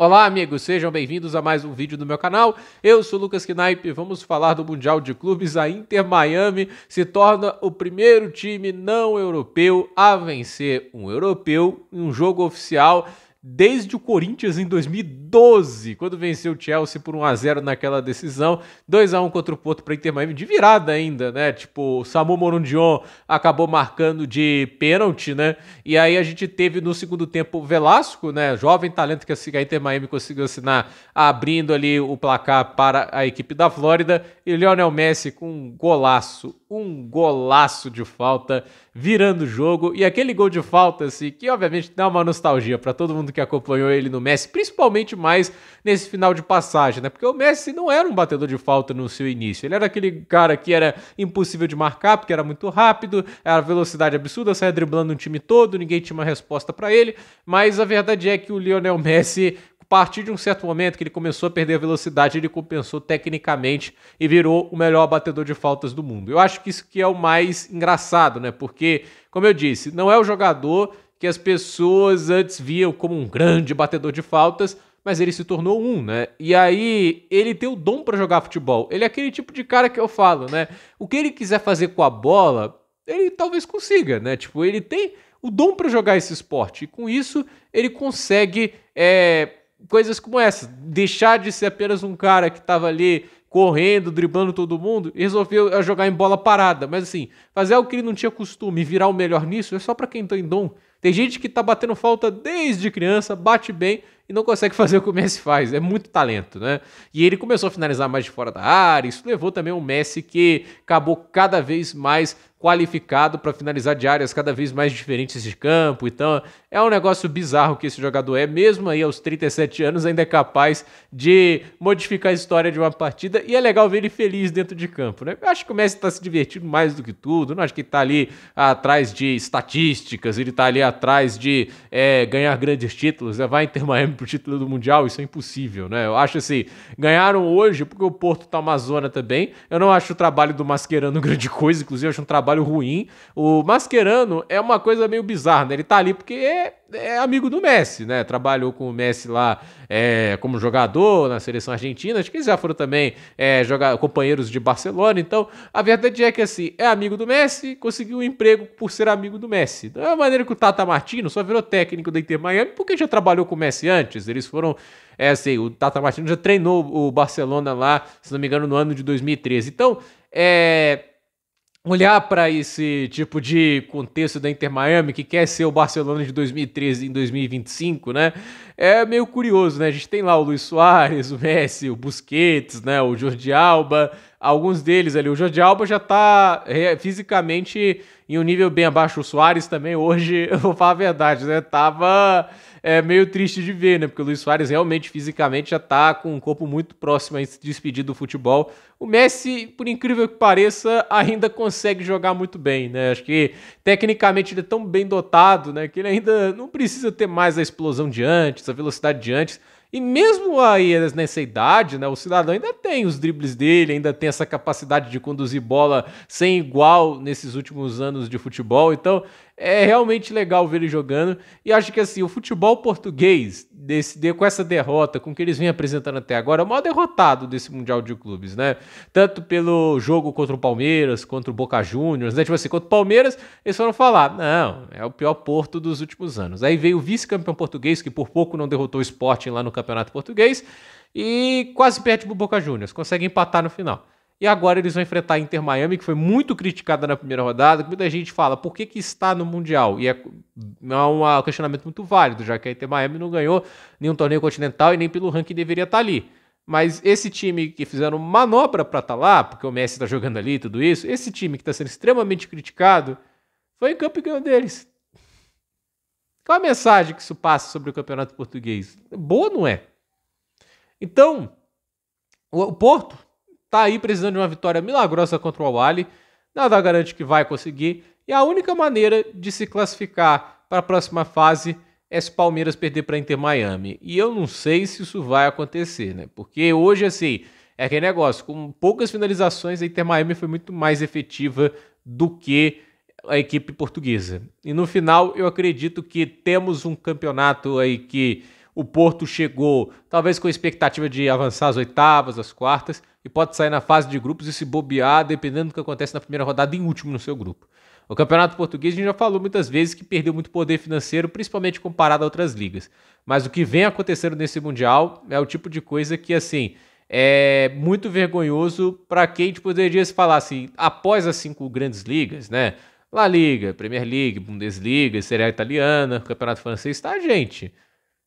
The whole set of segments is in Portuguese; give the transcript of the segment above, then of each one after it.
Olá, amigos, sejam bem-vindos a mais um vídeo do meu canal. Eu sou o Lucas Knaip, vamos falar do Mundial de Clubes. A Inter Miami se torna o primeiro time não europeu a vencer um europeu em um jogo oficial desde o Corinthians em 2012, quando venceu o Chelsea por 1-0 naquela decisão, 2-1 contra o Porto para Inter Miami, de virada ainda, né? Tipo, o Samu Morundion acabou marcando de pênalti, né? E aí a gente teve no segundo tempo o Velasco, né? Jovem talento que a Inter Miami conseguiu assinar, abrindo ali o placar para a equipe da Flórida, e Lionel Messi com um golaço de falta, virando o jogo, e aquele gol de falta, assim, que obviamente dá uma nostalgia para todo mundo que acompanhou ele no Messi, principalmente mais nesse final de passagem, né? Porque o Messi não era um batedor de falta no seu início, ele era aquele cara que era impossível de marcar, porque era muito rápido, era velocidade absurda, saia driblando o time todo, ninguém tinha uma resposta para ele, mas a verdade é que o Lionel Messi, a partir de um certo momento que ele começou a perder a velocidade, ele compensou tecnicamente e virou o melhor batedor de faltas do mundo. Eu acho que isso que é o mais engraçado, né? Porque, como eu disse, não é o jogador que as pessoas antes viam como um grande batedor de faltas, mas ele se tornou um, né? E aí ele tem o dom para jogar futebol. Ele é aquele tipo de cara que eu falo, né? O que ele quiser fazer com a bola, ele talvez consiga, né? Tipo, ele tem o dom para jogar esse esporte. E com isso ele consegue coisas como essa, deixar de ser apenas um cara que estava ali correndo, driblando todo mundo, e resolveu jogar em bola parada. Mas assim, fazer algo que ele não tinha costume, virar o melhor nisso, é só para quem tem dom. Tem gente que tá batendo falta desde criança, bate bem e não consegue fazer o que o Messi faz. É muito talento, né? E ele começou a finalizar mais de fora da área, isso levou também o Messi que acabou cada vez mais qualificado para finalizar de áreas cada vez mais diferentes de campo. Então é um negócio bizarro que esse jogador é, mesmo aí aos 37 anos, ainda é capaz de modificar a história de uma partida, e é legal ver ele feliz dentro de campo, né? Eu acho que o Messi está se divertindo mais do que tudo, não acho que ele está ali atrás de estatísticas, ele está ali atrás de ganhar grandes títulos, vai Inter Miami pro título do Mundial, isso é impossível, né? Eu acho assim, ganharam hoje porque o Porto tá uma zona também. Eu não acho o trabalho do Mascherano grande coisa, inclusive eu acho um trabalho ruim. O Mascherano é uma coisa meio bizarra, né? Ele tá ali porque é amigo do Messi, né? Trabalhou com o Messi lá como jogador na seleção argentina, acho que eles já foram também companheiros de Barcelona. Então a verdade é que assim, é amigo do Messi, conseguiu um emprego por ser amigo do Messi. Da maneira que o Tata Martino só virou técnico da Inter Miami porque já trabalhou com o Messi antes. Eles foram assim, o Tata Martino já treinou o Barcelona lá, se não me engano, no ano de 2013. Então olhar para esse tipo de contexto da Inter Miami, que quer ser o Barcelona de 2013 em 2025, né? É meio curioso, né? A gente tem lá o Luis Suárez, o Messi, o Busquets, né? O Jordi Alba, alguns deles ali. O Jordi Alba já tá fisicamente em um nível bem abaixo. O Suárez também, hoje, eu vou falar a verdade, né? Tava meio triste de ver, né? Porque o Luis Suárez realmente, fisicamente, já tá com um corpo muito próximo a se despedir do futebol. O Messi, por incrível que pareça, ainda consegue jogar muito bem, né? Acho que, tecnicamente, ele é tão bem dotado, né? Que ele ainda não precisa ter mais a explosão de antes, a velocidade de antes. E mesmo aí nessa idade, né, o cidadão ainda tem os dribles dele, ainda tem essa capacidade de conduzir bola sem igual nesses últimos anos de futebol. Então é realmente legal ver ele jogando. E acho que assim, o futebol português, com essa derrota, com o que eles vêm apresentando até agora, é o maior derrotado desse Mundial de Clubes, né? Tanto pelo jogo contra o Palmeiras, contra o Boca Juniors, né? Tipo assim, contra o Palmeiras, eles foram falar, não, é o pior Porto dos últimos anos. Aí veio o vice-campeão português, que por pouco não derrotou o Sporting lá no Campeonato Português, e quase perde pro Boca Juniors, consegue empatar no final. E agora eles vão enfrentar a Inter Miami, que foi muito criticada na primeira rodada, que muita gente fala, por que está no Mundial? E é um questionamento muito válido, já que a Inter Miami não ganhou nenhum torneio continental e nem pelo ranking deveria estar ali. Mas esse time que fizeram manobra para estar lá, porque o Messi está jogando ali e tudo isso, esse time que está sendo extremamente criticado, foi em campo e ganhou deles. Qual a mensagem que isso passa sobre o Campeonato Português? Boa, não é? Então, o Porto tá aí precisando de uma vitória milagrosa contra o Al-Ahly, nada garante que vai conseguir, e a única maneira de se classificar para a próxima fase é se o Palmeiras perder para Inter Miami. E eu não sei se isso vai acontecer, né? Porque hoje, assim, é aquele negócio, com poucas finalizações, a Inter Miami foi muito mais efetiva do que a equipe portuguesa. E no final, eu acredito que temos um campeonato aí que O Porto chegou, talvez com a expectativa de avançar às oitavas, às quartas, e pode sair na fase de grupos e se bobear, dependendo do que acontece na primeira rodada, em último no seu grupo. O Campeonato Português, a gente já falou muitas vezes que perdeu muito poder financeiro, principalmente comparado a outras ligas. Mas o que vem acontecendo nesse Mundial é o tipo de coisa que, assim, é muito vergonhoso para quem a gente poderia se falar assim, após as 5 grandes ligas, né? La Liga, Premier League, Bundesliga, Série A italiana, Campeonato francês, tá, gente?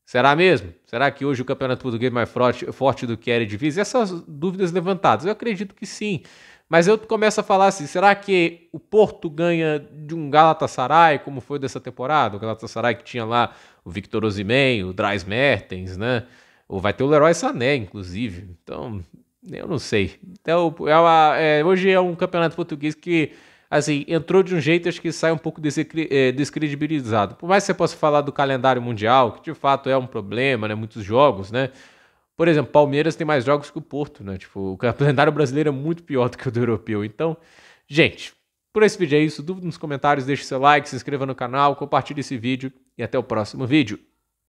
Será mesmo? Será que hoje o Campeonato Português é mais forte do que a Eredivisie? Essas dúvidas levantadas, eu acredito que sim. Mas eu começo a falar assim, será que o Porto ganha de um Galatasaray, como foi dessa temporada? O Galatasaray que tinha lá o Victor Osimhen, o Dries Mertens, né? Ou vai ter o Leroy Sané, inclusive. Então, eu não sei. Então, hoje é um campeonato português que, assim, entrou de um jeito, acho que sai um pouco descredibilizado. Por mais que você possa falar do calendário mundial, que de fato é um problema, né? Muitos jogos, né? Por exemplo, Palmeiras tem mais jogos que o Porto, né? Tipo, o calendário brasileiro é muito pior do que o do europeu. Então, gente, por esse vídeo é isso. Dúvida nos comentários, deixe seu like, se inscreva no canal, compartilhe esse vídeo e até o próximo vídeo.